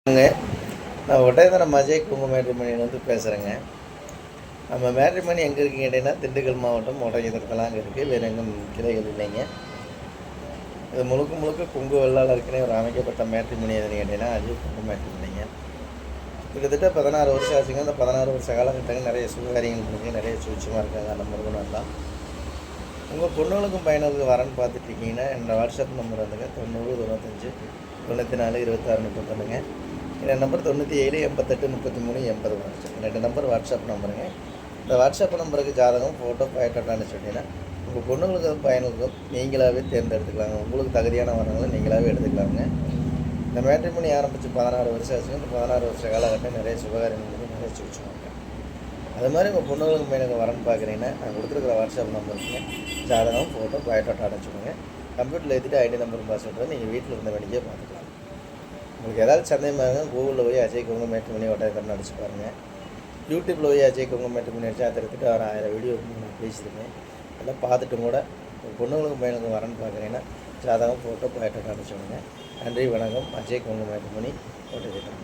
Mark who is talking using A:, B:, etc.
A: நான் ஒட்டயத்தனம் அஜய் குங்கு மேட்ரிமணிலேருந்து பேசுகிறேங்க. நம்ம மேட்ரிமணி எங்கே இருக்குங்க கேட்டிங்கன்னா, திண்டுக்கல் மாவட்டம் ஒட்டயத்தனத்தில் அங்கே இருக்குது. வேறு எங்கும் கிளைகள் இல்லைங்க. இது முழுக்க முழுக்க குங்கு வெள்ளாளருக்குனே ஒரு அமைக்கப்பட்ட மேட்ரிமணி எதுன்னு கேட்டிங்கன்னா, அஜய் குங்கு மேட்ரிமணிங்க. கிட்டத்தட்ட 16 வருஷம் ஆச்சுங்க. அந்த 16 வருஷ காலகட்டங்கள் நிறைய சுபகாரியங்கள் இருக்குது, நிறைய சூட்சமாக இருக்காங்க. அந்த முருகனெல்லாம் உங்கள் பொண்ணுகளுக்கும் பையனுக்கும் வரேன்னு பார்த்துட்ருக்கீங்கன்னா, என்னோடய வாட்ஸ்அப் நம்பர் வந்துங்க 90 95 94 26 31ங்க. என் நம்பர் 97 88 33 80 2 நம்பர் வாட்ஸ்அப் நம்பருங்க. இந்த வாட்ஸ்அப் நம்பருக்கு ஜாதகம், ஃபோட்டோ, பயோடேட்டான்னு சொன்னீங்கன்னா உங்கள் பொண்ணுங்களுக்கும் பையனுக்கும் நீங்களாகவே தேர்ந்தெடுத்துக்கலாங்க. உங்களுக்கு தகுதியான வரங்களை நீங்களாகவே எடுத்துக்கலாங்க. இந்த மேட்ரிமணி ஆரம்பித்து 16 வருஷம் ஆச்சுங்க. இந்த 16 வருஷ காலகட்டம் நிறைய சுபகாரியங்களுக்கு நிறைய சூழ்ச்சிவாங்க. அது மாதிரி உங்கள் பொண்ணுங்களுக்கும் பையனுக்கு வரேன்னு பார்க்குறீங்கன்னா, நான் கொடுத்துருக்குற வாட்ஸ்அப் நம்பருக்குங்க ஜாதகம், ஃபோட்டோ, பயோடேட்டா அனுப்பிச்சுடுங்க. கம்ப்யூட்டரில் ஏற்றிட்டு ஐடி நம்பர் பாஸ்வேர்டு நீங்கள் வீட்டில் இருந்த வேண்டியே பார்த்துக்கலாம். உங்களுக்கு ஏதாவது சந்தேகமாக கூகுளில் போய் அஜய் குங்கு மேட்ரிமணி ஒட்டயத்தனம் அடிச்சு பாருங்கள். யூடியூப்பில் போய் அஜய் குங்கு மேட்ரிமணி அடிச்சு அதை எடுத்துகிட்டு ஒரு 1000 வீடியோ நான் பேசியிருக்கேன். அதெல்லாம் பார்த்துட்டும் கூட பொண்ணுங்களுக்கும் பையனுக்கும் வரேன்னு பார்க்குறீங்கன்னா ஜாதகம், ஃபோட்டோ, பயோடேட்டா அனுப்பிச்சுடுங்க. நன்றி, வணக்கம். அஜய் குங்கு மேட்ரிமணி ஒட்டயத்தனம்.